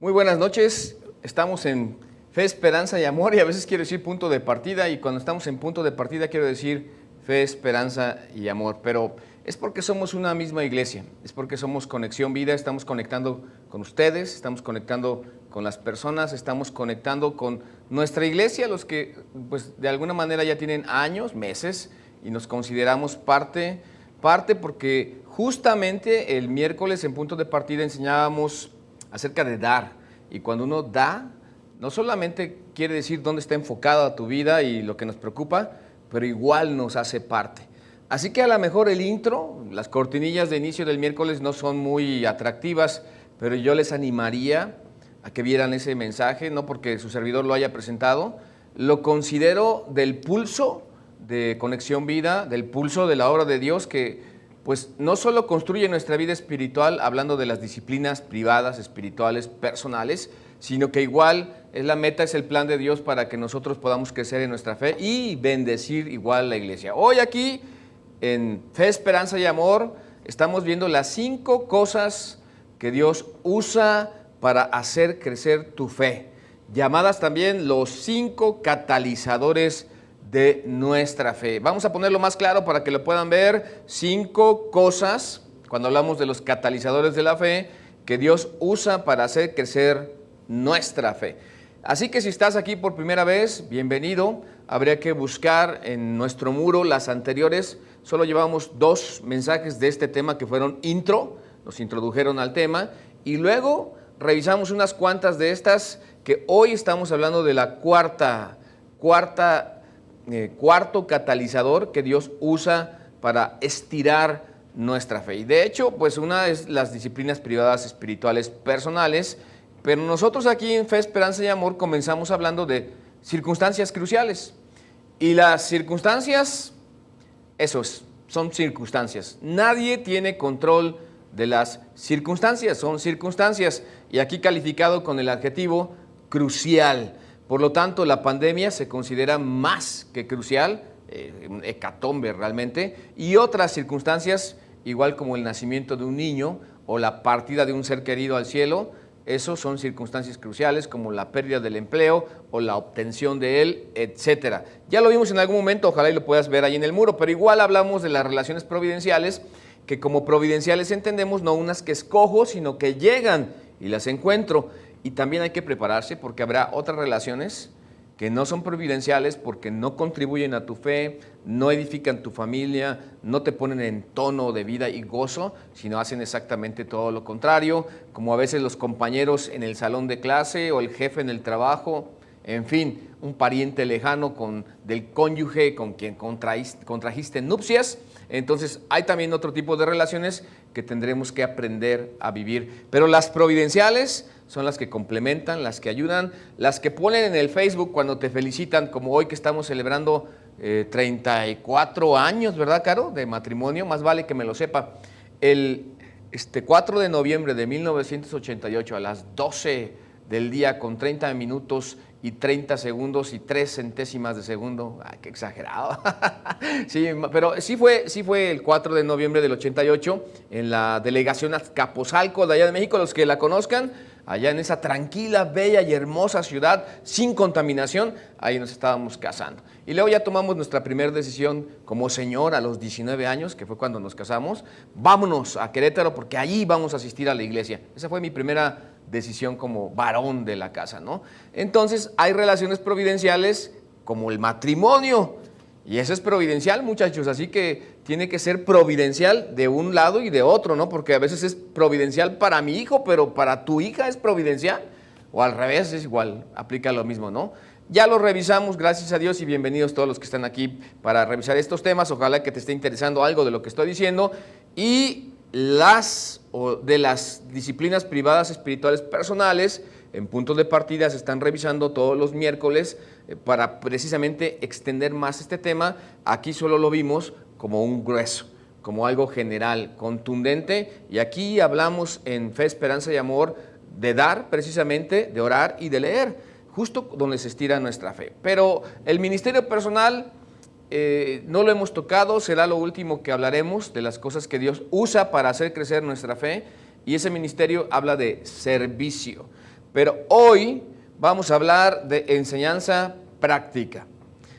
Muy buenas noches, estamos en Fe, Esperanza y Amor y a veces quiero decir punto de partida y cuando estamos en punto de partida quiero decir Fe, Esperanza y Amor, pero es porque somos una misma iglesia, es porque somos Conexión Vida, estamos conectando con ustedes, estamos conectando con las personas, estamos conectando con nuestra iglesia, los que pues de alguna manera ya tienen años, meses y nos consideramos parte porque justamente el miércoles en punto de partida enseñábamos acerca de dar. Y cuando uno da, no solamente quiere decir dónde está enfocada tu vida y lo que nos preocupa, pero igual nos hace parte. Así que a lo mejor el intro, las cortinillas de inicio del miércoles no son muy atractivas, pero yo les animaría a que vieran ese mensaje, no porque su servidor lo haya presentado, lo considero del pulso de Conexión Vida, del pulso de la obra de Dios que pues no solo construye nuestra vida espiritual hablando de las disciplinas privadas, espirituales, personales, sino que igual es la meta, es el plan de Dios para que nosotros podamos crecer en nuestra fe y bendecir igual la iglesia. Hoy aquí en Fe, Esperanza y Amor estamos viendo las 5 cosas que Dios usa para hacer crecer tu fe, llamadas también los 5 catalizadores de nuestra fe. Vamos a ponerlo más claro para que lo puedan ver. 5 cosas, cuando hablamos de los catalizadores de la fe, que Dios usa para hacer crecer nuestra fe. Así que si estás aquí por primera vez, bienvenido. Habría que buscar en nuestro muro las anteriores. Solo llevamos 2 mensajes de este tema que fueron intro, nos introdujeron al tema, y luego revisamos unas cuantas de estas que hoy estamos hablando de la cuarto catalizador que Dios usa para estirar nuestra fe. Y de hecho, pues una es las disciplinas privadas espirituales personales, pero nosotros aquí en Fe, Esperanza y Amor comenzamos hablando de circunstancias cruciales. Y las circunstancias, son circunstancias. Nadie tiene control de las circunstancias, son circunstancias. Y aquí calificado con el adjetivo crucial. Por lo tanto, la pandemia se considera más que crucial, un hecatombe realmente, y otras circunstancias, igual como el nacimiento de un niño o la partida de un ser querido al cielo, esos son circunstancias cruciales como la pérdida del empleo o la obtención de él, etcétera. Ya lo vimos en algún momento, ojalá y lo puedas ver ahí en el muro, pero igual hablamos de las relaciones providenciales, que como providenciales entendemos no unas que escojo, sino que llegan y las encuentro. Y también hay que prepararse porque habrá otras relaciones que no son providenciales porque no contribuyen a tu fe, no edifican tu familia, no te ponen en tono de vida y gozo, sino hacen exactamente todo lo contrario, como a veces los compañeros en el salón de clase o el jefe en el trabajo, en fin, un pariente lejano del cónyuge con quien contrajiste nupcias. Entonces hay también otro tipo de relaciones que tendremos que aprender a vivir, pero las providenciales son las que complementan, las que ayudan, las que ponen en el Facebook cuando te felicitan, como hoy que estamos celebrando 34 años, ¿verdad, Caro?, de matrimonio, más vale que me lo sepa. El 4 de noviembre de 1988 a las 12 del día con 30 minutos y 30 segundos y 3 centésimas de segundo. ¡Ay, qué exagerado! Sí, pero sí fue el 4 de noviembre del 88 en la delegación Azcapotzalco de allá de México, los que la conozcan, allá en esa tranquila, bella y hermosa ciudad, sin contaminación, ahí nos estábamos casando. Y luego ya tomamos nuestra primera decisión como señor a los 19 años, que fue cuando nos casamos, vámonos a Querétaro porque allí vamos a asistir a la iglesia. Esa fue mi primera decisión como varón de la casa, ¿no? Entonces hay relaciones providenciales como el matrimonio, y eso es providencial, muchachos, así que tiene que ser providencial de un lado y de otro, ¿no? Porque a veces es providencial para mi hijo, pero para tu hija es providencial, o al revés, es igual, aplica lo mismo, ¿no? Ya lo revisamos, gracias a Dios, y bienvenidos todos los que están aquí para revisar estos temas. Ojalá que te esté interesando algo de lo que estoy diciendo. Y de las disciplinas privadas espirituales personales, en puntos de partida se están revisando todos los miércoles para precisamente extender más este tema. Aquí solo lo vimos como un grueso, como algo general, contundente, y aquí hablamos en Fe, Esperanza y Amor de dar precisamente, de orar y de leer, justo donde se estira nuestra fe. Pero el ministerio personal no lo hemos tocado, será lo último que hablaremos de las cosas que Dios usa para hacer crecer nuestra fe, y ese ministerio habla de servicio. pero hoy vamos a hablar de enseñanza práctica.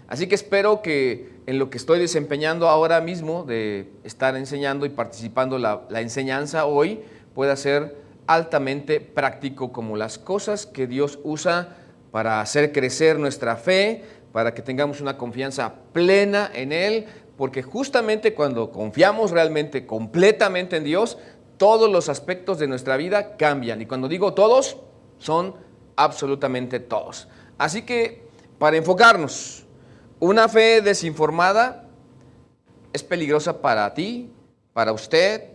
Así que espero que en lo que estoy desempeñando ahora mismo, de estar enseñando y participando la enseñanza hoy, pueda ser altamente práctico, como las cosas que Dios usa para hacer crecer nuestra fe, para que tengamos una confianza plena en Él, porque justamente cuando confiamos realmente, completamente en Dios, todos los aspectos de nuestra vida cambian. Y cuando digo todos, son absolutamente todos. Así que, para enfocarnos, una fe desinformada es peligrosa para ti, para usted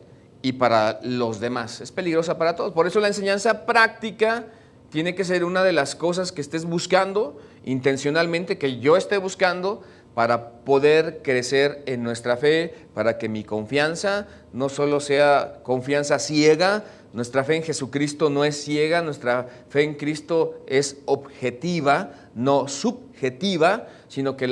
y para los demás. Es peligrosa para todos. Por eso la enseñanza práctica tiene que ser una de las cosas que estés buscando intencionalmente, que yo esté buscando para poder crecer en nuestra fe, para que mi confianza no solo sea confianza ciega. Nuestra fe en Jesucristo no es ciega, nuestra fe en Cristo es objetiva, no subjetiva, sino que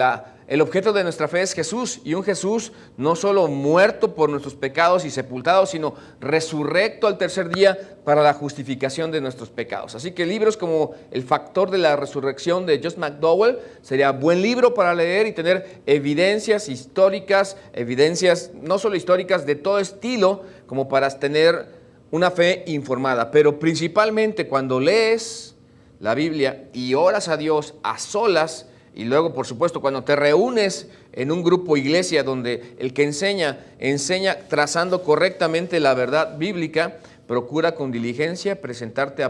el objeto de nuestra fe es Jesús, y un Jesús no solo muerto por nuestros pecados y sepultado, sino resurrecto al tercer día para la justificación de nuestros pecados. Así que libros como El factor de la resurrección de Josh McDowell sería buen libro para leer y tener evidencias históricas, evidencias no solo históricas, de todo estilo, como para tener una fe informada. Pero principalmente cuando lees la Biblia y oras a Dios a solas, y luego, por supuesto, cuando te reúnes en un grupo iglesia donde el que enseña trazando correctamente la verdad bíblica, procura con diligencia presentarte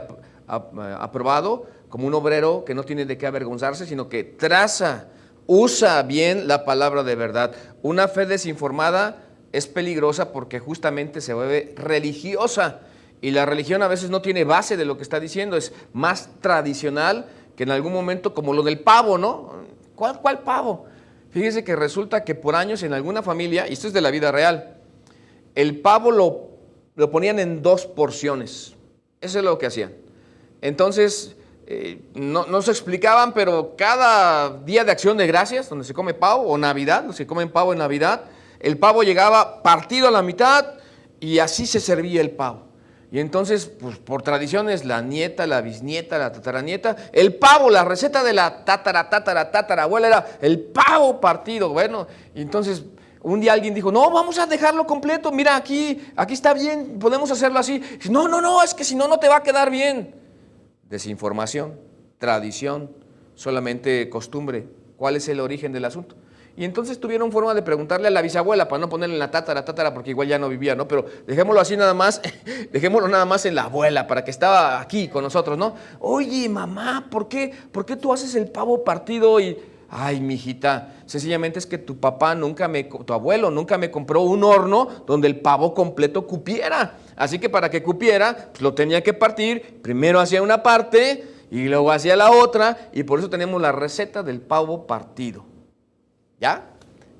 aprobado como un obrero que no tiene de qué avergonzarse, sino que usa bien la palabra de verdad. Una fe desinformada es peligrosa porque justamente se vuelve religiosa, y la religión a veces no tiene base de lo que está diciendo, es más tradicional, que en algún momento, como lo del pavo, ¿no? ¿Cuál pavo? Fíjese que resulta que por años en alguna familia, y esto es de la vida real, el pavo lo ponían en 2 porciones. Eso es lo que hacían. Entonces, no se explicaban, pero cada día de Acción de Gracias, donde se come pavo, o Navidad, los que comen pavo en Navidad, el pavo llegaba partido a la mitad y así se servía el pavo. Y entonces, pues por tradiciones, la nieta, la bisnieta, la tataranieta, el pavo, la receta de la tatarabuela era el pavo partido. Bueno, y entonces un día alguien dijo, no, vamos a dejarlo completo, mira, aquí está bien, podemos hacerlo así. No, es que si no, no te va a quedar bien. Desinformación, tradición, solamente costumbre. ¿Cuál es el origen del asunto? Y entonces tuvieron forma de preguntarle a la bisabuela, para no ponerle en la tatara, porque igual ya no vivía, ¿no? Pero dejémoslo así nada más, dejémoslo nada más en la abuela, para que estaba aquí con nosotros, ¿no? Oye, mamá, ¿por qué tú haces el pavo partido? Y, ay, mijita, sencillamente es que tu abuelo nunca me compró un horno donde el pavo completo cupiera. Así que para que cupiera, pues lo tenía que partir, primero hacía una parte y luego hacía la otra, y por eso tenemos la receta del pavo partido. ¿Ya?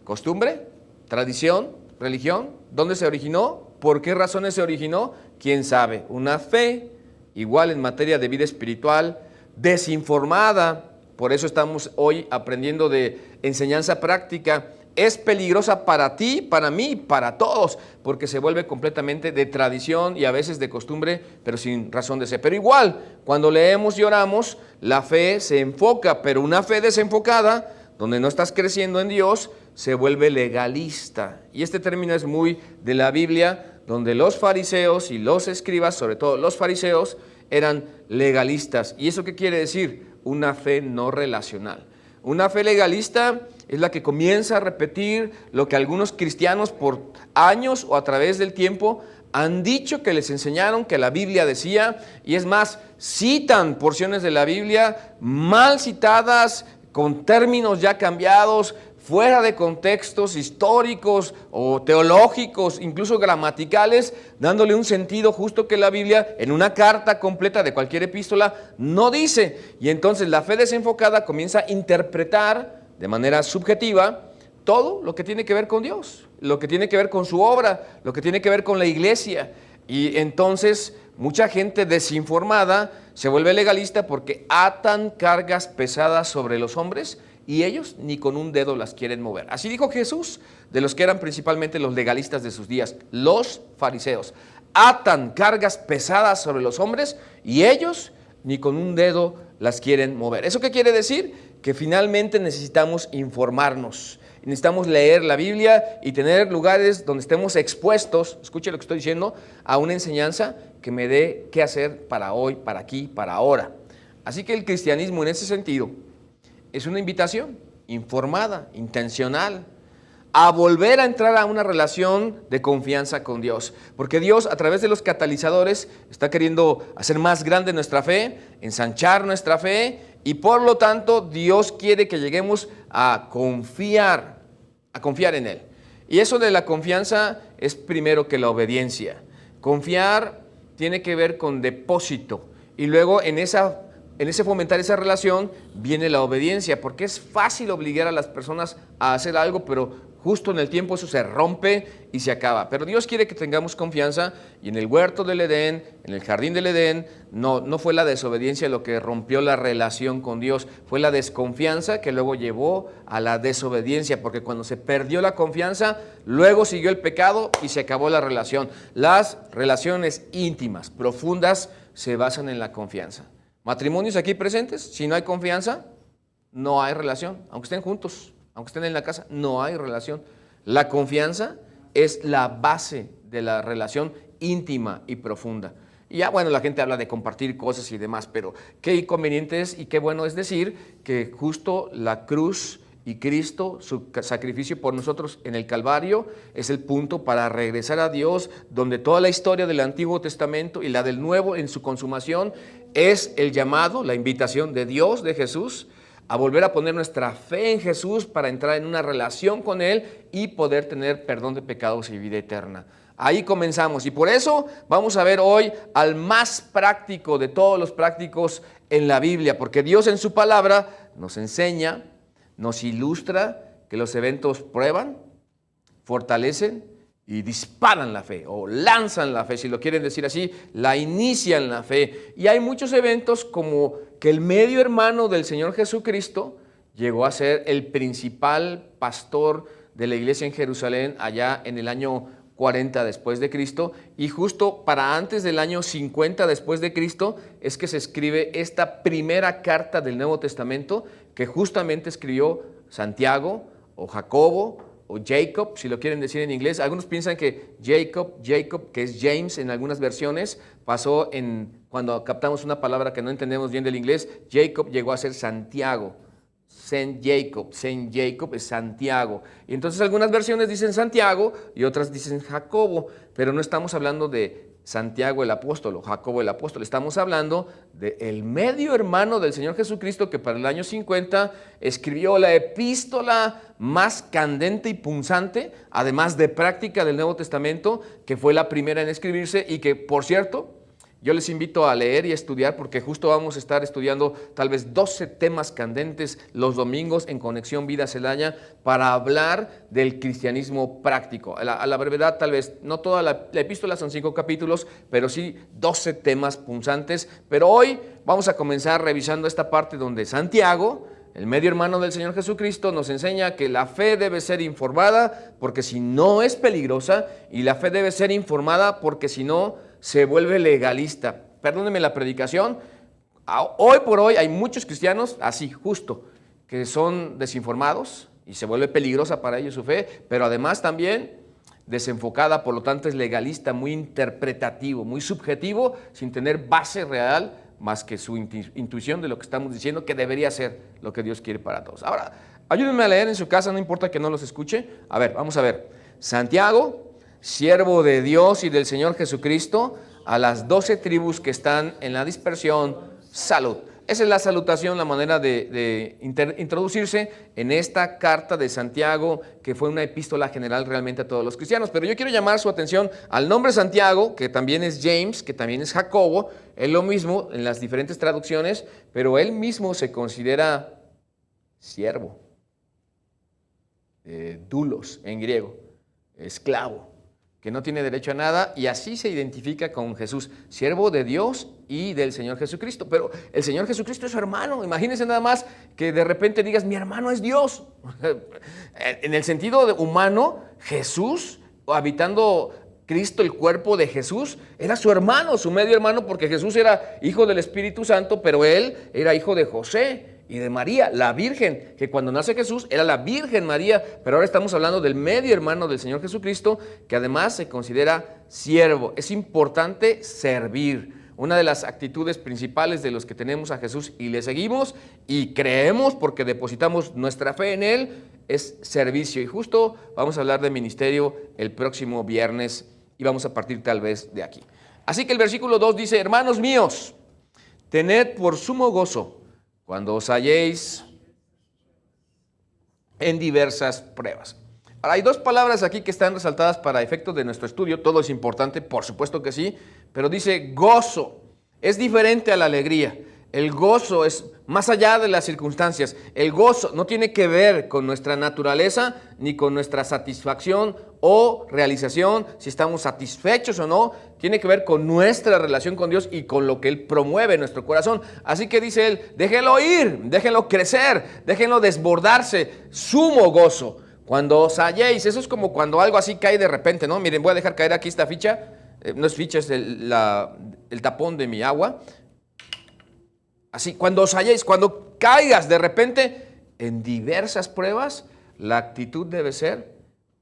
¿Costumbre? ¿Tradición? ¿Religión? ¿Dónde se originó? ¿Por qué razones se originó? ¿Quién sabe? Una fe, igual en materia de vida espiritual, desinformada. Por eso estamos hoy aprendiendo de enseñanza práctica. Es peligrosa para ti, para mí, para todos, porque se vuelve completamente de tradición y a veces de costumbre, pero sin razón de ser. Pero igual, cuando leemos y oramos, la fe se enfoca, pero una fe desenfocada, donde no estás creciendo en Dios, se vuelve legalista. Y este término es muy de la Biblia, donde los fariseos y los escribas, sobre todo los fariseos, eran legalistas. ¿Y eso qué quiere decir? Una fe no relacional. Una fe legalista es la que comienza a repetir lo que algunos cristianos por años o a través del tiempo han dicho que les enseñaron que la Biblia decía, y es más, citan porciones de la Biblia mal citadas, con términos ya cambiados, fuera de contextos históricos o teológicos, incluso gramaticales, dándole un sentido justo que la Biblia, en una carta completa de cualquier epístola, no dice. Y entonces la fe desenfocada comienza a interpretar de manera subjetiva todo lo que tiene que ver con Dios, lo que tiene que ver con su obra, lo que tiene que ver con la iglesia. Y entonces mucha gente desinformada se vuelve legalista porque atan cargas pesadas sobre los hombres y ellos ni con un dedo las quieren mover. Así dijo Jesús de los que eran principalmente los legalistas de sus días, los fariseos. Atan cargas pesadas sobre los hombres y ellos ni con un dedo las quieren mover. ¿Eso qué quiere decir? Que finalmente necesitamos informarnos. Necesitamos leer la Biblia y tener lugares donde estemos expuestos, escuche lo que estoy diciendo, a una enseñanza que me dé qué hacer para hoy, para aquí, para ahora. Así que el cristianismo en ese sentido es una invitación informada, intencional, a volver a entrar a una relación de confianza con Dios. Porque Dios, a través de los catalizadores, está queriendo hacer más grande nuestra fe, ensanchar nuestra fe, y por lo tanto Dios quiere que lleguemos a confiar en Él. Y eso de la confianza es primero que la obediencia. Confiar tiene que ver con depósito, y luego en ese fomentar esa relación viene la obediencia, porque es fácil obligar a las personas a hacer algo, pero justo en el tiempo eso se rompe y se acaba. Pero Dios quiere que tengamos confianza, y en el huerto del Edén, en el jardín del Edén, no fue la desobediencia lo que rompió la relación con Dios, fue la desconfianza que luego llevó a la desobediencia, porque cuando se perdió la confianza, luego siguió el pecado y se acabó la relación. Las relaciones íntimas, profundas, se basan en la confianza. Matrimonios aquí presentes, si no hay confianza, no hay relación, aunque estén juntos, aunque estén en la casa, no hay relación. La confianza es la base de la relación íntima y profunda. Y ya, bueno, la gente habla de compartir cosas y demás, pero qué inconveniente es y qué bueno es decir que justo la cruz y Cristo, su sacrificio por nosotros en el Calvario, es el punto para regresar a Dios, donde toda la historia del Antiguo Testamento y la del Nuevo en su consumación es el llamado, la invitación de Dios, de Jesús, a volver a poner nuestra fe en Jesús para entrar en una relación con Él y poder tener perdón de pecados y vida eterna. Ahí comenzamos, y por eso vamos a ver hoy al más práctico de todos los prácticos en la Biblia, porque Dios en su palabra nos enseña, nos ilustra que los eventos prueban, fortalecen y disparan la fe, o lanzan la fe, si lo quieren decir así, la inician la fe. Y hay muchos eventos como que el medio hermano del Señor Jesucristo llegó a ser el principal pastor de la iglesia en Jerusalén allá en el año 40 después de Cristo, y justo para antes del año 50 después de Cristo es que se escribe esta primera carta del Nuevo Testamento que justamente escribió Santiago o Jacobo o Jacob, si lo quieren decir en inglés. Algunos piensan que Jacob, que es James en algunas versiones, pasó cuando captamos una palabra que no entendemos bien del inglés, Jacob llegó a ser Santiago. Saint Jacob es Santiago. Y entonces algunas versiones dicen Santiago y otras dicen Jacobo, pero no estamos hablando de Santiago el apóstol o Jacobo el apóstol, estamos hablando del medio hermano del Señor Jesucristo que para el año 50 escribió la epístola más candente y punzante, además de práctica del Nuevo Testamento, que fue la primera en escribirse y que, por cierto, yo les invito a leer y a estudiar, porque justo vamos a estar estudiando tal vez 12 temas candentes los domingos en Conexión Vida Celaya para hablar del cristianismo práctico. A la brevedad, tal vez, no toda la epístola son 5 capítulos, pero sí 12 temas punzantes. Pero hoy vamos a comenzar revisando esta parte donde Santiago, el medio hermano del Señor Jesucristo, nos enseña que la fe debe ser informada porque si no es peligrosa, y la fe debe ser informada porque si no se vuelve legalista. Perdónenme la predicación. Hoy por hoy hay muchos cristianos así, justo, que son desinformados y se vuelve peligrosa para ellos su fe, pero además también desenfocada, por lo tanto es legalista, muy interpretativo, muy subjetivo, sin tener base real más que su intuición de lo que estamos diciendo, que debería ser lo que Dios quiere para todos. Ahora, ayúdenme a leer en su casa, no importa que no los escuche. A ver, vamos a ver. Santiago, siervo de Dios y del Señor Jesucristo, a las 12 tribus que están en la dispersión, salud. Esa es la salutación, la manera de introducirse en esta carta de Santiago, que fue una epístola general realmente a todos los cristianos. Pero yo quiero llamar su atención al nombre Santiago, que también es James, que también es Jacobo, es lo mismo en las diferentes traducciones, pero él mismo se considera siervo, doulos en griego, esclavo, que no tiene derecho a nada, y así se identifica con Jesús, siervo de Dios y del Señor Jesucristo. Pero el Señor Jesucristo es su hermano. Imagínense nada más que de repente digas, mi hermano es Dios. En el sentido humano, Jesús, habitando Cristo, el cuerpo de Jesús, era su hermano, su medio hermano, porque Jesús era hijo del Espíritu Santo, pero él era hijo de José y de María, la Virgen, que cuando nace Jesús era la Virgen María, pero ahora estamos hablando del medio hermano del Señor Jesucristo, que además se considera siervo. Es importante servir. Una de las actitudes principales de los que tenemos a Jesús y le seguimos y creemos porque depositamos nuestra fe en Él es servicio. Y justo vamos a hablar de ministerio el próximo viernes y vamos a partir tal vez de aquí. Así que el versículo 2 dice: hermanos míos, tened por sumo gozo cuando os halléis en diversas pruebas. Ahora, hay dos palabras aquí que están resaltadas para efectos de nuestro estudio. Todo es importante, por supuesto que sí, pero dice gozo. Es diferente a la alegría. El gozo es más allá de las circunstancias. El gozo no tiene que ver con nuestra naturaleza ni con nuestra satisfacción o realización, si estamos satisfechos o no. Tiene que ver con nuestra relación con Dios y con lo que Él promueve en nuestro corazón. Así que dice Él, déjenlo ir, déjenlo crecer, déjenlo desbordarse. Sumo gozo. Cuando os halléis, eso es como cuando algo así cae de repente, ¿no? Miren, voy a dejar caer aquí esta ficha. No es ficha, es el tapón de mi agua. Así, cuando os halléis, cuando caigas de repente en diversas pruebas, la actitud debe ser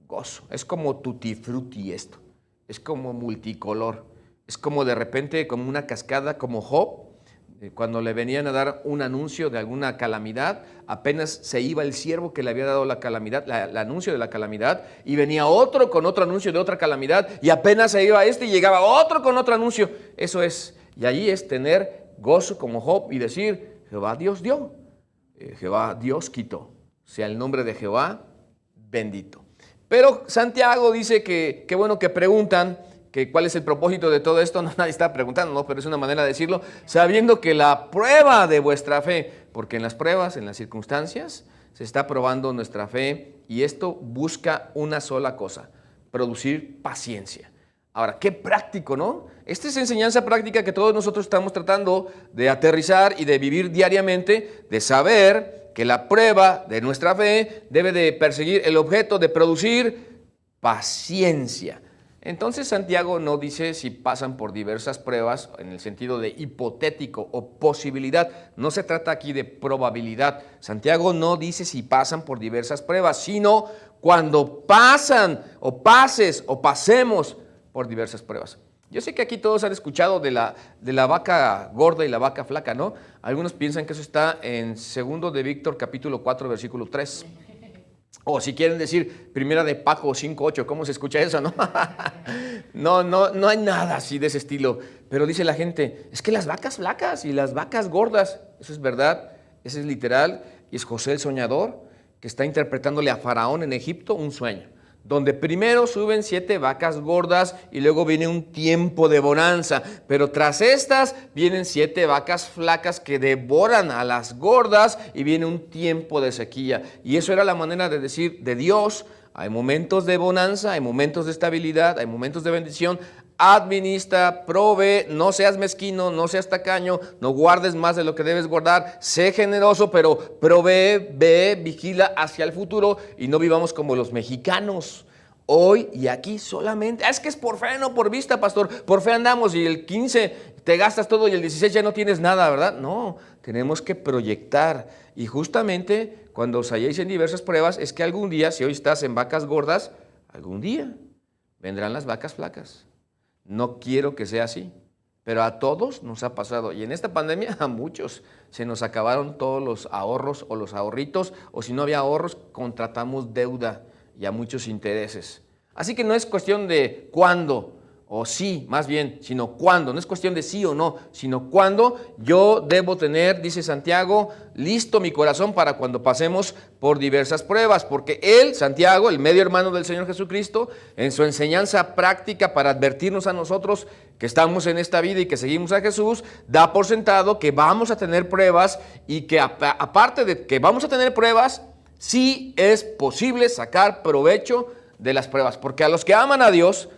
gozo. Es como tutti frutti esto. Es como multicolor. Es como de repente, como una cascada, como Job. Cuando le venían a dar un anuncio de alguna calamidad, apenas se iba el siervo que le había dado la calamidad, el anuncio de la calamidad, y venía otro con otro anuncio de otra calamidad, y apenas se iba este y llegaba otro con otro anuncio. Eso es, y allí es tener gozo como Job y decir, Jehová Dios dio, Jehová Dios quitó, sea el nombre de Jehová bendito. Pero Santiago dice que qué bueno que preguntan, que cuál es el propósito de todo esto. No, nadie está preguntando, ¿no? Pero es una manera de decirlo, sabiendo que la prueba de vuestra fe, porque en las pruebas, en las circunstancias, se está probando nuestra fe y esto busca una sola cosa, producir paciencia. Ahora, qué práctico, ¿no? Esta es enseñanza práctica que todos nosotros estamos tratando de aterrizar y de vivir diariamente, de saber que la prueba de nuestra fe debe de perseguir el objeto de producir paciencia. Entonces Santiago no dice si pasan por diversas pruebas en el sentido de hipotético o posibilidad. No se trata aquí de probabilidad. Santiago no dice si pasan por diversas pruebas, sino cuando pasan o pases o pasemos por diversas pruebas. Yo sé que aquí todos han escuchado de la vaca gorda y la vaca flaca, ¿no? Algunos piensan que eso está en 2 de Víctor capítulo 4 versículo 3. O si quieren decir primera de Paco 5:8, ¿cómo se escucha eso, no? No hay nada así de ese estilo. Pero dice la gente, es que las vacas flacas y las vacas gordas, eso es verdad, eso es literal. Y es José el soñador que está interpretándole a Faraón en Egipto un sueño, donde primero suben 7 vacas gordas y luego viene un tiempo de bonanza, pero tras estas vienen 7 vacas flacas que devoran a las gordas y viene un tiempo de sequía. Y eso era la manera de decir de Dios: hay momentos de bonanza, hay momentos de estabilidad, hay momentos de bendición. Administra, provee, no seas mezquino, no seas tacaño, no guardes más de lo que debes guardar, sé generoso, pero provee, ve, vigila hacia el futuro y no vivamos como los mexicanos. Hoy y aquí solamente, es que es por fe, no por vista, pastor, por fe andamos y el 15 te gastas todo y el 16 ya no tienes nada, ¿verdad? No, tenemos que proyectar y justamente cuando os halléis en diversas pruebas es que algún día, si hoy estás en vacas gordas, algún día vendrán las vacas flacas. No quiero que sea así, pero a todos nos ha pasado. Y en esta pandemia a muchos se nos acabaron todos los ahorros o los ahorritos, o si no había ahorros, contratamos deuda y a muchos intereses. Así que no es cuestión de cuándo o sí, más bien, sino cuándo. No es cuestión de sí o no, sino cuándo yo debo tener, dice Santiago, listo mi corazón para cuando pasemos por diversas pruebas. Porque él, Santiago, el medio hermano del Señor Jesucristo, en su enseñanza práctica para advertirnos a nosotros que estamos en esta vida y que seguimos a Jesús, da por sentado que vamos a tener pruebas y que aparte de que vamos a tener pruebas, sí es posible sacar provecho de las pruebas. Porque a los que aman a Dios,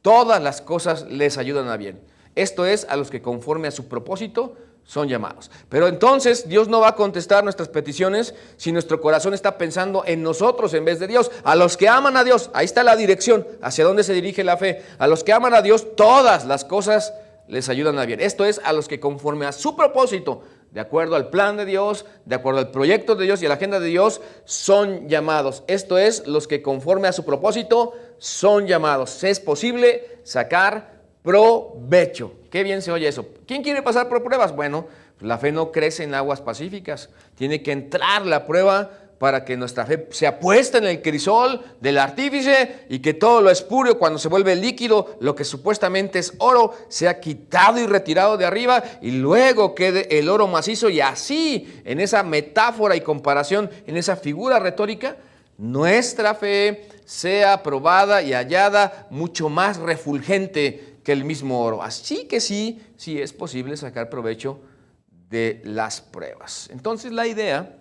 todas las cosas les ayudan a bien. Esto es, a los que conforme a su propósito son llamados. Pero entonces Dios no va a contestar nuestras peticiones si nuestro corazón está pensando en nosotros en vez de Dios. A los que aman a Dios, ahí está la dirección, hacia dónde se dirige la fe. A los que aman a Dios, todas las cosas les ayudan a bien. Esto es, a los que conforme a su propósito, de acuerdo al plan de Dios, de acuerdo al proyecto de Dios y a la agenda de Dios, son llamados. Esto es, los que conforme a su propósito son llamados. Es posible sacar provecho. Qué bien se oye eso. ¿Quién quiere pasar por pruebas? Bueno, la fe no crece en aguas pacíficas. Tiene que entrar la prueba para que nuestra fe sea puesta en el crisol del artífice y que todo lo espurio, cuando se vuelve líquido, lo que supuestamente es oro, sea quitado y retirado de arriba y luego quede el oro macizo. Y así, en esa metáfora y comparación, en esa figura retórica, nuestra fe sea probada y hallada mucho más refulgente que el mismo oro. Así que sí es posible sacar provecho de las pruebas. Entonces la idea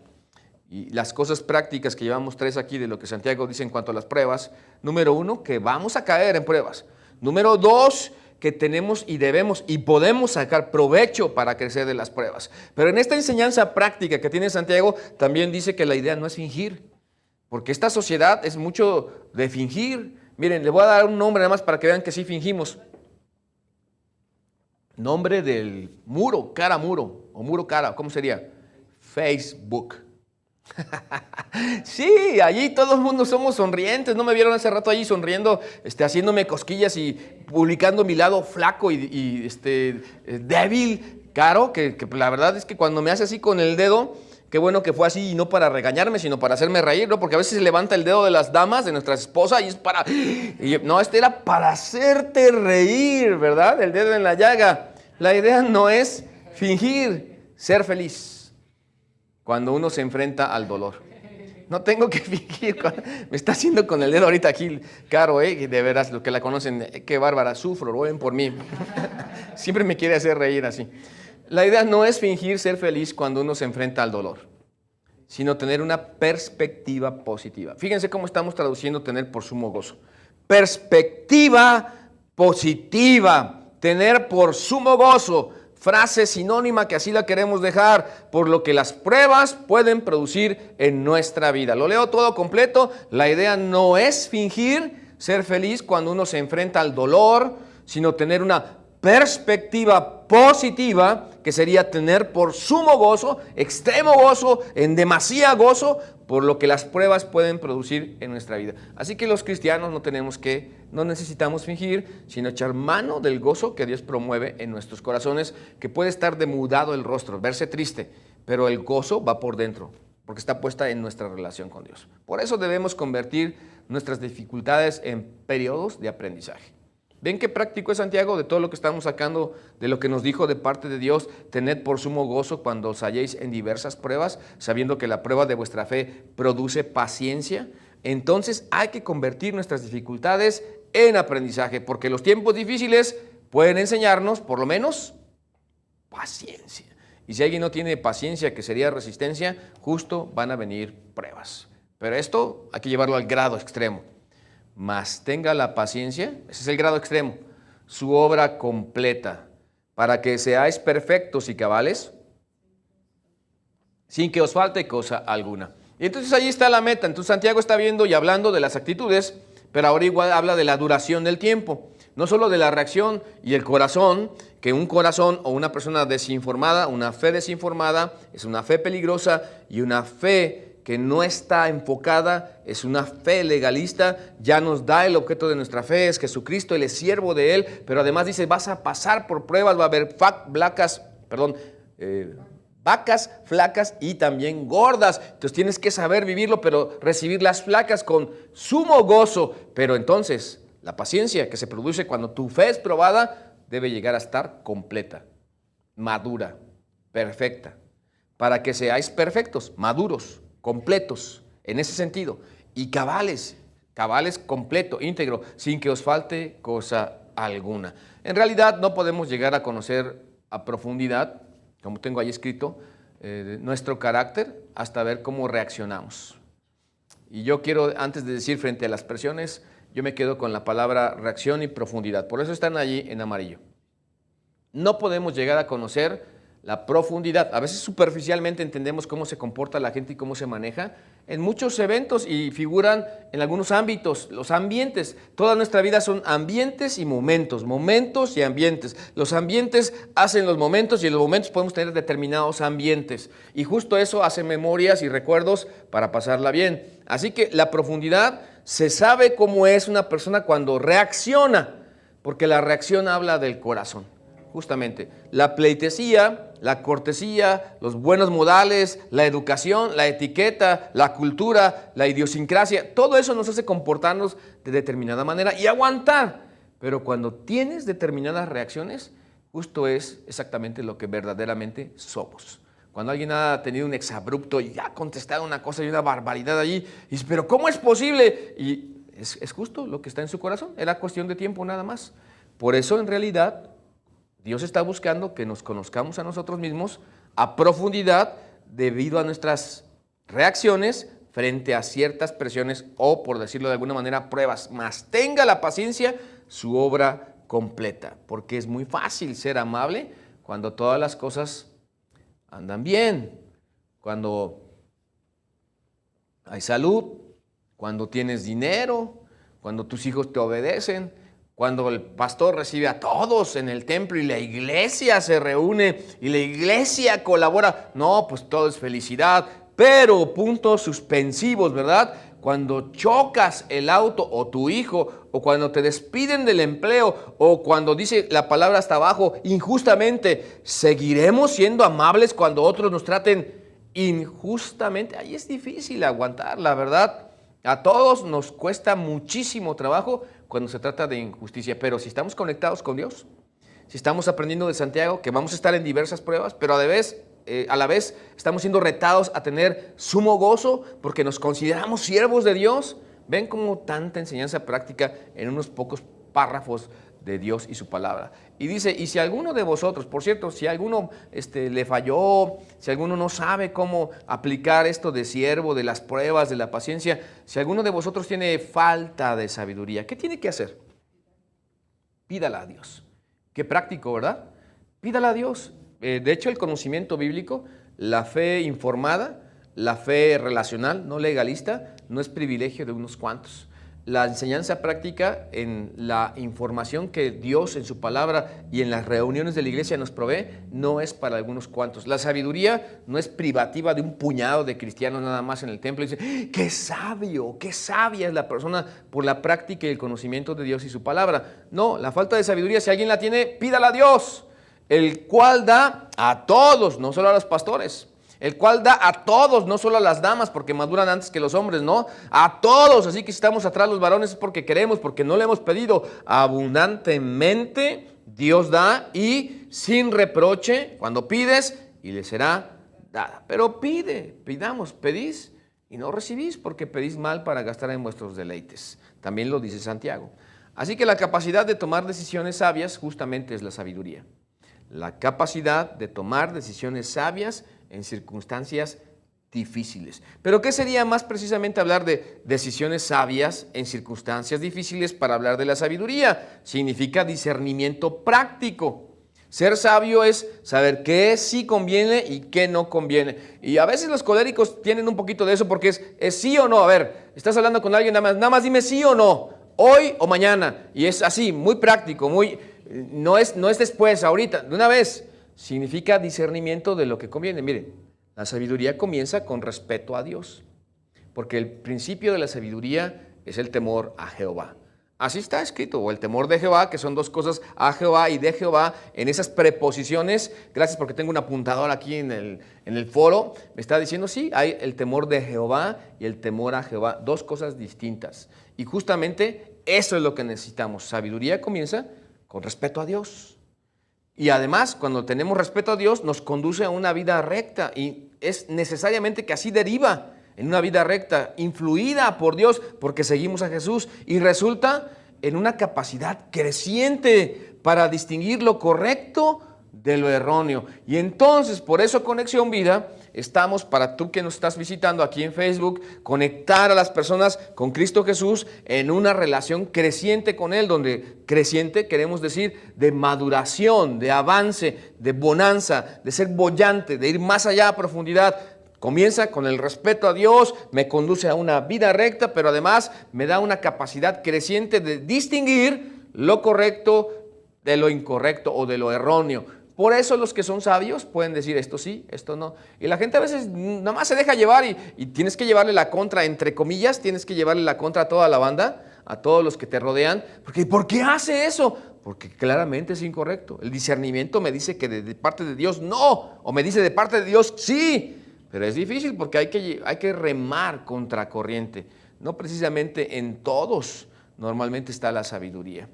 y las cosas prácticas que llevamos 3 aquí de lo que Santiago dice en cuanto a las pruebas: número 1, que vamos a caer en pruebas. Número 2, que tenemos y debemos y podemos sacar provecho para crecer de las pruebas. Pero en esta enseñanza práctica que tiene Santiago, también dice que la idea no es fingir, porque esta sociedad es mucho de fingir. Miren, le voy a dar un nombre nada más para que vean que sí fingimos. Nombre del muro, cara muro, o muro cara, ¿cómo sería? Facebook. Sí, allí todo el mundo somos sonrientes. ¿No me vieron hace rato allí sonriendo, haciéndome cosquillas y publicando mi lado flaco y débil, caro? Que la verdad es que cuando me hace así con el dedo, qué bueno que fue así y no para regañarme, sino para hacerme reír, ¿no? Porque a veces se levanta el dedo de las damas, de nuestras esposas, y es para... no, era para hacerte reír, ¿verdad? El dedo en la llaga. La idea no es fingir ser feliz cuando uno se enfrenta al dolor. No tengo que fingir. Me está haciendo con el dedo ahorita aquí, Caro, de veras, los que la conocen, qué bárbara, sufro, oren por mí. Siempre me quiere hacer reír así. La idea no es fingir ser feliz cuando uno se enfrenta al dolor, sino tener una perspectiva positiva. Fíjense cómo estamos traduciendo tener por sumo gozo. Perspectiva positiva. Tener por sumo gozo, frase sinónima que así la queremos dejar, por lo que las pruebas pueden producir en nuestra vida. Lo leo todo completo. La idea no es fingir ser feliz cuando uno se enfrenta al dolor, sino tener una perspectiva positiva, que sería tener por sumo gozo, extremo gozo, en demasía gozo, por lo que las pruebas pueden producir en nuestra vida. Así que los cristianos no necesitamos fingir, sino echar mano del gozo que Dios promueve en nuestros corazones, que puede estar demudado el rostro, verse triste, pero el gozo va por dentro, porque está puesta en nuestra relación con Dios. Por eso debemos convertir nuestras dificultades en periodos de aprendizaje. ¿Ven qué práctico es Santiago de todo lo que estamos sacando de lo que nos dijo de parte de Dios? Tened por sumo gozo cuando os halléis en diversas pruebas, sabiendo que la prueba de vuestra fe produce paciencia. Entonces hay que convertir nuestras dificultades en aprendizaje, porque los tiempos difíciles pueden enseñarnos, por lo menos, paciencia. Y si alguien no tiene paciencia, que sería resistencia, justo van a venir pruebas. Pero esto hay que llevarlo al grado extremo. Mas tenga la paciencia, ese es el grado extremo, su obra completa, para que seáis perfectos y cabales, sin que os falte cosa alguna. Y entonces ahí está la meta. Entonces Santiago está viendo y hablando de las actitudes, pero ahora igual habla de la duración del tiempo, no solo de la reacción y el corazón, que un corazón o una persona desinformada, una fe desinformada, es una fe peligrosa, y una fe que no está enfocada es una fe legalista. Ya nos da el objeto de nuestra fe, es Jesucristo, Él es siervo de Él, pero además dice, vas a pasar por pruebas, va a haber vacas flacas y también gordas. Entonces tienes que saber vivirlo, pero recibir las flacas con sumo gozo. Pero entonces la paciencia que se produce cuando tu fe es probada debe llegar a estar completa, madura, perfecta, para que seáis perfectos, maduros, completos, en ese sentido, y cabales completo, íntegro, sin que os falte cosa alguna. En realidad no podemos llegar a conocer a profundidad, como tengo ahí escrito, nuestro carácter hasta ver cómo reaccionamos. Y yo quiero, antes de decir frente a las presiones, yo me quedo con la palabra reacción y profundidad. Por eso están allí en amarillo. No podemos llegar a conocer la profundidad. A veces superficialmente entendemos cómo se comporta la gente y cómo se maneja en muchos eventos y figuran en algunos ámbitos, los ambientes. Toda nuestra vida son ambientes y momentos, momentos y ambientes. Los ambientes hacen los momentos y en los momentos podemos tener determinados ambientes. Y justo eso hace memorias y recuerdos para pasarla bien. Así que la profundidad se sabe cómo es una persona cuando reacciona, porque la reacción habla del corazón. Justamente, la pleitesía, la cortesía, los buenos modales, la educación, la etiqueta, la cultura, la idiosincrasia, todo eso nos hace comportarnos de determinada manera y aguantar. Pero cuando tienes determinadas reacciones, justo es exactamente lo que verdaderamente somos. Cuando alguien ha tenido un exabrupto y ha contestado una cosa y una barbaridad allí, y dice, pero ¿cómo es posible? Y es justo lo que está en su corazón, era cuestión de tiempo nada más. Por eso en realidad Dios está buscando que nos conozcamos a nosotros mismos a profundidad debido a nuestras reacciones frente a ciertas presiones o, por decirlo de alguna manera, pruebas. Mas tenga la paciencia su obra completa, porque es muy fácil ser amable cuando todas las cosas andan bien, cuando hay salud, cuando tienes dinero, cuando tus hijos te obedecen, cuando el pastor recibe a todos en el templo y la iglesia se reúne y la iglesia colabora. No, pues todo es felicidad, pero puntos suspensivos, ¿verdad? Cuando chocas el auto o tu hijo, o cuando te despiden del empleo, o cuando dice la palabra hasta abajo, injustamente, ¿seguiremos siendo amables cuando otros nos traten injustamente? Ahí es difícil aguantar, la verdad. A todos nos cuesta muchísimo trabajo cuando se trata de injusticia, pero si estamos conectados con Dios, si estamos aprendiendo de Santiago, que vamos a estar en diversas pruebas, pero a la vez estamos siendo retados a tener sumo gozo porque nos consideramos siervos de Dios. Ven cómo tanta enseñanza práctica en unos pocos párrafos de Dios y su palabra. Y dice, y si alguno de vosotros, por cierto, si alguno le falló, si alguno no sabe cómo aplicar esto de siervo, de las pruebas, de la paciencia, si alguno de vosotros tiene falta de sabiduría, ¿qué tiene que hacer? Pídala a Dios. Qué práctico, ¿verdad? Pídala a Dios. De hecho, el conocimiento bíblico, la fe informada, la fe relacional, no legalista, no es privilegio de unos cuantos. La enseñanza práctica en la información que Dios en su palabra y en las reuniones de la iglesia nos provee no es para algunos cuantos. La sabiduría no es privativa de un puñado de cristianos nada más en el templo. Y dice, qué sabio, qué sabia es la persona por la práctica y el conocimiento de Dios y su palabra. No, la falta de sabiduría, si alguien la tiene, pídala a Dios, el cual da a todos, no solo a los pastores. El cual da a todos, no solo a las damas, porque maduran antes que los hombres, no, a todos. Así que si estamos atrás los varones es porque queremos, porque no le hemos pedido. Abundantemente Dios da y sin reproche, cuando pides, y le será dada. Pero pedís y no recibís, porque pedís mal para gastar en vuestros deleites. También lo dice Santiago. Así que la capacidad de tomar decisiones sabias justamente es la sabiduría. La capacidad de tomar decisiones sabias en circunstancias difíciles. Pero ¿qué sería más precisamente hablar de decisiones sabias en circunstancias difíciles para hablar de la sabiduría? Significa discernimiento práctico. Ser sabio es saber qué sí conviene y qué no conviene. Y a veces los coléricos tienen un poquito de eso porque es sí o no. A ver, estás hablando con alguien, nada más dime sí o no, hoy o mañana. Y es así, muy práctico, no es después, ahorita, de una vez. Significa discernimiento de lo que conviene. Miren, la sabiduría comienza con respeto a Dios, porque el principio de la sabiduría es el temor a Jehová. Así está escrito, o el temor de Jehová, que son dos cosas, a Jehová y de Jehová, en esas preposiciones. Gracias porque tengo un apuntador aquí en el foro, me está diciendo, sí, hay el temor de Jehová y el temor a Jehová, dos cosas distintas. Y justamente eso es lo que necesitamos. Sabiduría comienza con respeto a Dios. Y además, cuando tenemos respeto a Dios, nos conduce a una vida recta y es necesariamente que así deriva en una vida recta, influida por Dios, porque seguimos a Jesús y resulta en una capacidad creciente para distinguir lo correcto de lo erróneo. Y entonces, por eso Conexión Vida, estamos, para tú que nos estás visitando aquí en Facebook, conectar a las personas con Cristo Jesús en una relación creciente con Él, donde creciente queremos decir de maduración, de avance, de bonanza, de ser boyante, de ir más allá a profundidad. Comienza con el respeto a Dios, me conduce a una vida recta, pero además me da una capacidad creciente de distinguir lo correcto de lo incorrecto o de lo erróneo. Por eso los que son sabios pueden decir esto sí, esto no. Y la gente a veces nada más se deja llevar y tienes que llevarle la contra, entre comillas, tienes que llevarle la contra a toda la banda, a todos los que te rodean. Porque ¿por qué hace eso? Porque claramente es incorrecto. El discernimiento me dice que de parte de Dios no, o me dice de parte de Dios sí. Pero es difícil porque hay que remar contra corriente. No precisamente en todos normalmente está la sabiduría.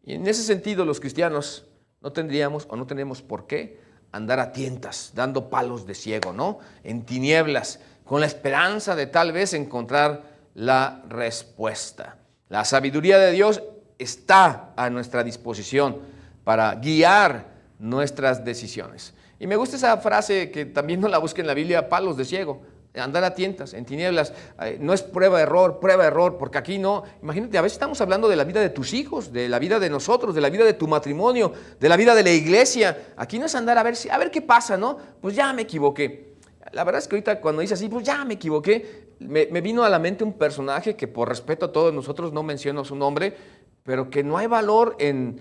Y en ese sentido los cristianos no tendríamos o no tenemos por qué andar a tientas, dando palos de ciego, ¿no? En tinieblas, con la esperanza de tal vez encontrar la respuesta. La sabiduría de Dios está a nuestra disposición para guiar nuestras decisiones. Y me gusta esa frase que también no la busquen en la Biblia, palos de ciego. Andar a tientas, en tinieblas, no es prueba, error, porque aquí no. Imagínate, a veces estamos hablando de la vida de tus hijos, de la vida de nosotros, de la vida de tu matrimonio, de la vida de la iglesia. Aquí no es andar a ver qué pasa, ¿no? Pues ya me equivoqué. La verdad es que ahorita cuando dice así, pues ya me equivoqué, me vino a la mente un personaje que por respeto a todos nosotros no menciono su nombre, pero que no hay valor en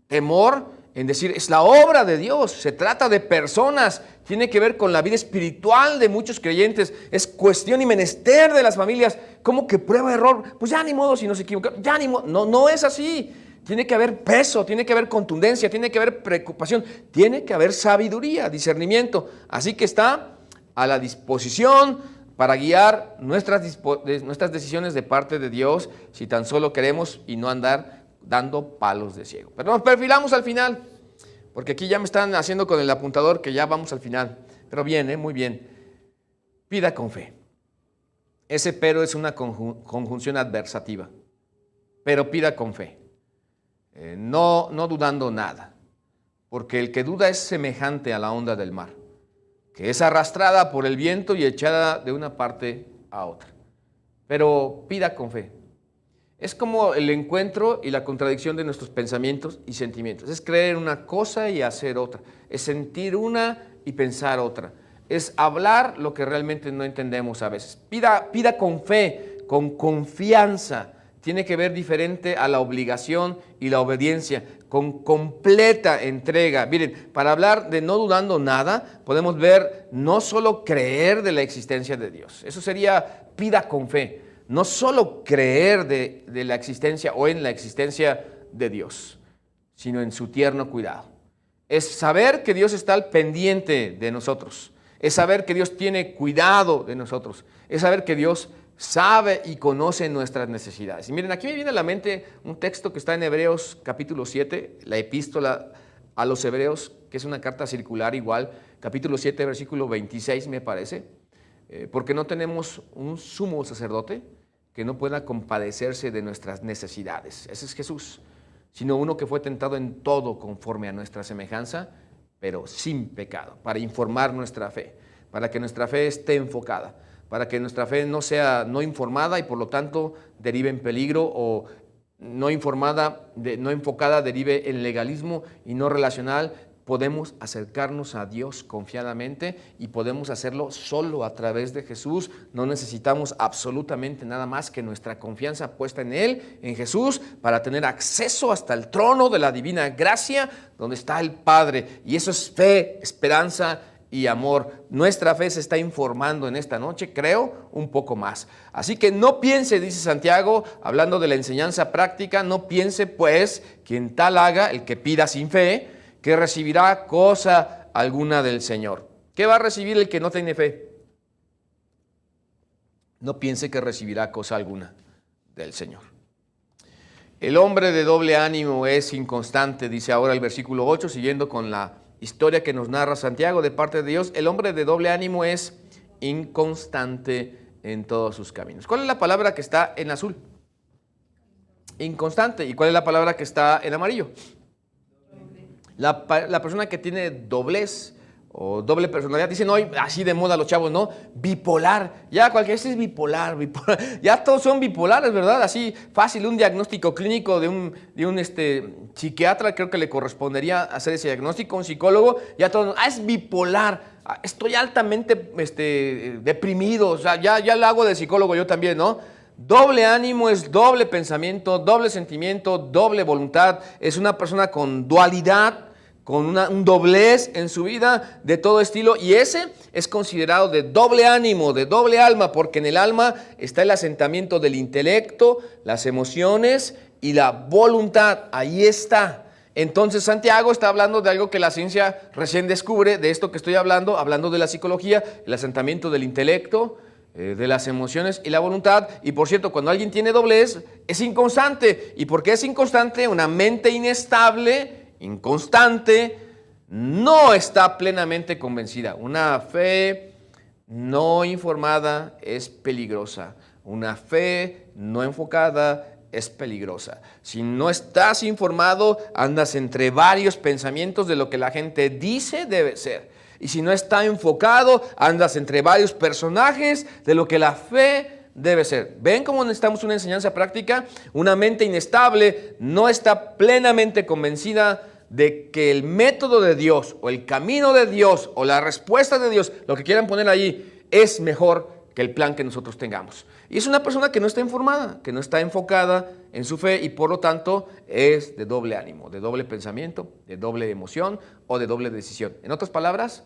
temor, en decir, es la obra de Dios, se trata de personas, tiene que ver con la vida espiritual de muchos creyentes, es cuestión y menester de las familias. ¿Cómo que prueba, error? Pues ya ni modo si nos equivocamos, ya ni modo. No es así. Tiene que haber peso, tiene que haber contundencia, tiene que haber preocupación, tiene que haber sabiduría, discernimiento. Así que está a la disposición para guiar nuestras decisiones de parte de Dios, si tan solo queremos y no andar dando palos de ciego. Pero nos perfilamos al final, porque aquí ya me están haciendo con el apuntador que ya vamos al final. Pero bien, muy bien. Pida con fe. Ese pero es una conjunción adversativa. Pero pida con fe. No dudando nada. Porque el que duda es semejante a la onda del mar, que es arrastrada por el viento y echada de una parte a otra. Pero pida con fe. Es como el encuentro y la contradicción de nuestros pensamientos y sentimientos. Es creer una cosa y hacer otra. Es sentir una y pensar otra. Es hablar lo que realmente no entendemos a veces. Pida con fe, con confianza. Tiene que ver diferente a la obligación y la obediencia, con completa entrega. Miren, para hablar de no dudando nada, podemos ver no solo creer de la existencia de Dios. Eso sería pida con fe. No solo creer de la existencia o en la existencia de Dios, sino en su tierno cuidado. Es saber que Dios está al pendiente de nosotros. Es saber que Dios tiene cuidado de nosotros. Es saber que Dios sabe y conoce nuestras necesidades. Y miren, aquí me viene a la mente un texto que está en Hebreos capítulo 7, la epístola a los Hebreos, que es una carta circular igual, capítulo 7, versículo 26 me parece, porque no tenemos un sumo sacerdote que no pueda compadecerse de nuestras necesidades. Ese es Jesús, sino uno que fue tentado en todo conforme a nuestra semejanza, pero sin pecado, para informar nuestra fe, para que nuestra fe esté enfocada, para que nuestra fe no sea no informada y por lo tanto derive en peligro, o no informada, no enfocada derive en legalismo y no relacional. Podemos acercarnos a Dios confiadamente y podemos hacerlo solo a través de Jesús. No necesitamos absolutamente nada más que nuestra confianza puesta en Él, en Jesús, para tener acceso hasta el trono de la divina gracia donde está el Padre. Y eso es fe, esperanza y amor. Nuestra fe se está informando en esta noche, creo, un poco más. Así que no piense, dice Santiago, hablando de la enseñanza práctica, no piense pues quien tal haga, el que pida sin fe, que recibirá cosa alguna del Señor. ¿Qué va a recibir el que no tiene fe? No piense que recibirá cosa alguna del Señor. El hombre de doble ánimo es inconstante, dice ahora el versículo 8, siguiendo con la historia que nos narra Santiago de parte de Dios. El hombre de doble ánimo es inconstante en todos sus caminos. ¿Cuál es la palabra que está en azul? Inconstante. ¿Y cuál es la palabra que está en amarillo? La persona que tiene doblez o doble personalidad, dicen hoy, así de moda los chavos, ¿no? Bipolar, ya cualquiera es bipolar, ya todos son bipolares, ¿verdad? Así fácil, un diagnóstico clínico de un psiquiatra, creo que le correspondería hacer ese diagnóstico, un psicólogo, ya todos, es bipolar, estoy altamente deprimido, o sea, ya lo hago de psicólogo yo también, ¿no? Doble ánimo es doble pensamiento, doble sentimiento, doble voluntad, es una persona con dualidad, con un doblez en su vida de todo estilo, y ese es considerado de doble ánimo, de doble alma, porque en el alma está el asentamiento del intelecto, las emociones y la voluntad, ahí está. Entonces Santiago está hablando de algo que la ciencia recién descubre, de esto que estoy hablando de la psicología, el asentamiento del intelecto, de las emociones y la voluntad. Y por cierto, cuando alguien tiene doblez, es inconstante. ¿Y por qué es inconstante? Una mente inestable, inconstante, no está plenamente convencida. Una fe no informada es peligrosa. Una fe no enfocada es peligrosa. Si no estás informado, andas entre varios pensamientos de lo que la gente dice debe ser. Y si no está enfocado, andas entre varios personajes de lo que la fe debe ser. ¿Ven cómo necesitamos una enseñanza práctica? Una mente inestable no está plenamente convencida de que el método de Dios o el camino de Dios o la respuesta de Dios, lo que quieran poner allí, es mejor que el plan que nosotros tengamos. Y es una persona que no está informada, que no está enfocada en su fe y por lo tanto es de doble ánimo, de doble pensamiento, de doble emoción o de doble decisión. En otras palabras,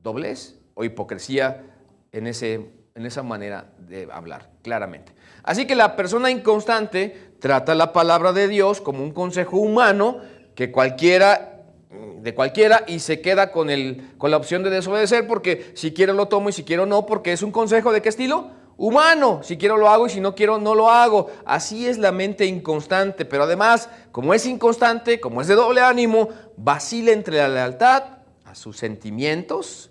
doblez o hipocresía en esa manera de hablar, claramente. Así que la persona inconstante trata la palabra de Dios como un consejo humano que de cualquiera y se queda con la opción de desobedecer porque si quiero lo tomo y si quiero no, porque es un consejo ¿de qué estilo? Humano. Si quiero lo hago y si no quiero no lo hago. Así es la mente inconstante, pero además, como es inconstante, como es de doble ánimo, vacila entre la lealtad a sus sentimientos,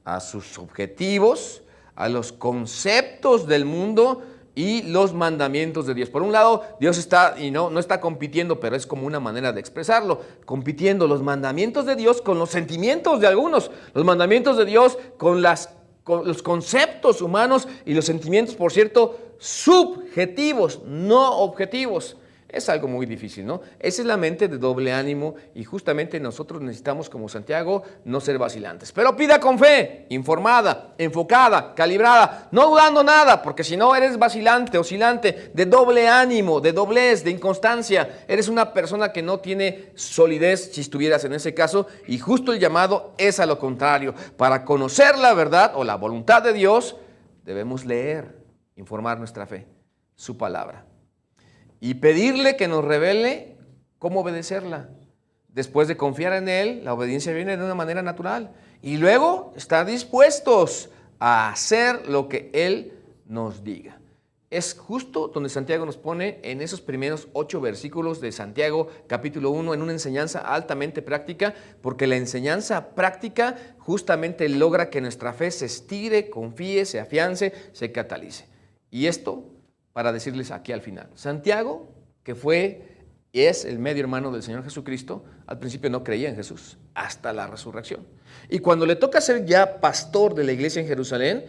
a sus objetivos, a los conceptos del mundo y los mandamientos de Dios. Por un lado, Dios está, y no está compitiendo, pero es como una manera de expresarlo, compitiendo los mandamientos de Dios con los sentimientos de algunos, los mandamientos de Dios con los conceptos humanos y los sentimientos, por cierto, subjetivos, no objetivos. Es algo muy difícil, ¿no? Esa es la mente de doble ánimo y justamente nosotros necesitamos, como Santiago, no ser vacilantes. Pero pida con fe, informada, enfocada, calibrada, no dudando nada, porque si no eres vacilante, oscilante, de doble ánimo, de doblez, de inconstancia, eres una persona que no tiene solidez si estuvieras en ese caso, y justo el llamado es a lo contrario. Para conocer la verdad o la voluntad de Dios, debemos leer, informar nuestra fe, su palabra. Y pedirle que nos revele cómo obedecerla. Después de confiar en Él, la obediencia viene de una manera natural. Y luego estar dispuestos a hacer lo que Él nos diga. Es justo donde Santiago nos pone en esos primeros 8 versículos de Santiago capítulo 1 en una enseñanza altamente práctica, porque la enseñanza práctica justamente logra que nuestra fe se estire, confíe, se afiance, se catalice. Y esto para decirles aquí al final. Santiago, que fue y es el medio hermano del Señor Jesucristo, al principio no creía en Jesús, hasta la resurrección. Y cuando le toca ser ya pastor de la iglesia en Jerusalén,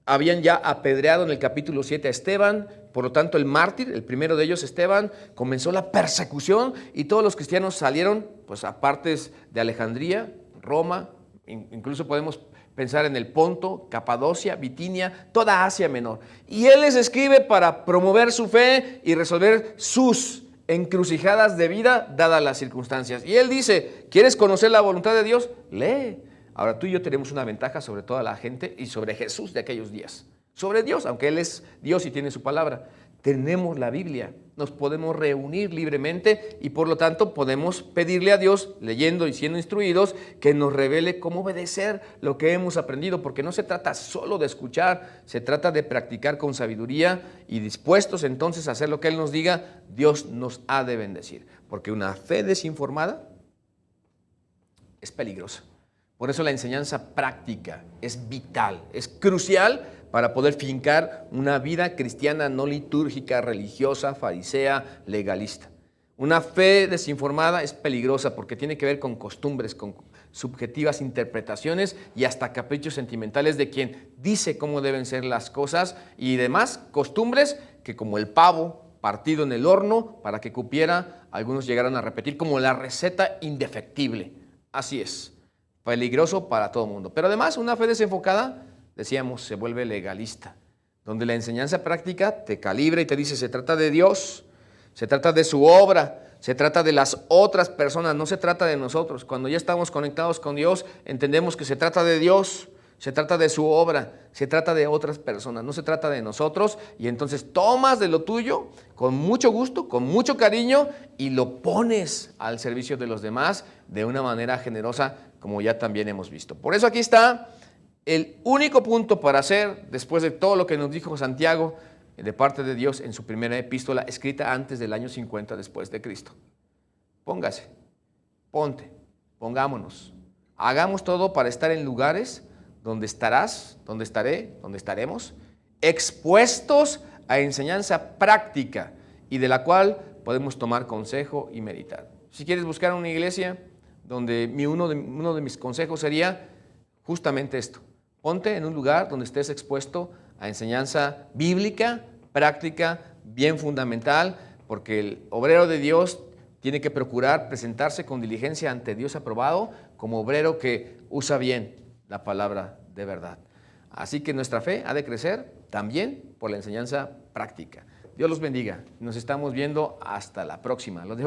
habían ya apedreado en el capítulo 7 a Esteban, por lo tanto el mártir, el primero de ellos, Esteban, comenzó la persecución y todos los cristianos salieron pues, a partes de Alejandría, Roma, incluso podemos pensar en el Ponto, Capadocia, Bitinia, toda Asia Menor. Y él les escribe para promover su fe y resolver sus encrucijadas de vida dadas las circunstancias. Y él dice, ¿quieres conocer la voluntad de Dios? Lee. Ahora tú y yo tenemos una ventaja sobre toda la gente y sobre Jesús de aquellos días. Sobre Dios, aunque Él es Dios y tiene su palabra. Tenemos la Biblia, nos podemos reunir libremente y por lo tanto podemos pedirle a Dios, leyendo y siendo instruidos, que nos revele cómo obedecer lo que hemos aprendido, porque no se trata solo de escuchar, se trata de practicar con sabiduría y dispuestos entonces a hacer lo que Él nos diga. Dios nos ha de bendecir, porque una fe desinformada es peligrosa. Por eso la enseñanza práctica es vital, es crucial para poder fincar una vida cristiana no litúrgica, religiosa, farisea, legalista. Una fe desinformada es peligrosa porque tiene que ver con costumbres, con subjetivas interpretaciones y hasta caprichos sentimentales de quien dice cómo deben ser las cosas y demás costumbres que, como el pavo partido en el horno para que cupiera, algunos llegaron a repetir como la receta indefectible. Así es, peligroso para todo el mundo. Pero además, una fe desenfocada, decíamos, se vuelve legalista, donde la enseñanza práctica te calibra y te dice, se trata de Dios, se trata de su obra, se trata de las otras personas, no se trata de nosotros. Cuando ya estamos conectados con Dios, entendemos que se trata de Dios, se trata de su obra, se trata de otras personas, no se trata de nosotros. Y entonces tomas de lo tuyo con mucho gusto, con mucho cariño y lo pones al servicio de los demás de una manera generosa, como ya también hemos visto. Por eso aquí está el único punto para hacer, después de todo lo que nos dijo Santiago, de parte de Dios en su primera epístola, escrita antes del año 50 después de Cristo. Póngase, ponte, pongámonos, hagamos todo para estar en lugares donde estarás, donde estaré, donde estaremos, expuestos a enseñanza práctica y de la cual podemos tomar consejo y meditar. Si quieres buscar una iglesia donde uno de mis consejos sería justamente esto: ponte en un lugar donde estés expuesto a enseñanza bíblica, práctica, bien fundamental, porque el obrero de Dios tiene que procurar presentarse con diligencia ante Dios aprobado como obrero que usa bien la palabra de verdad. Así que nuestra fe ha de crecer también por la enseñanza práctica. Dios los bendiga. Nos estamos viendo hasta la próxima. Los dejo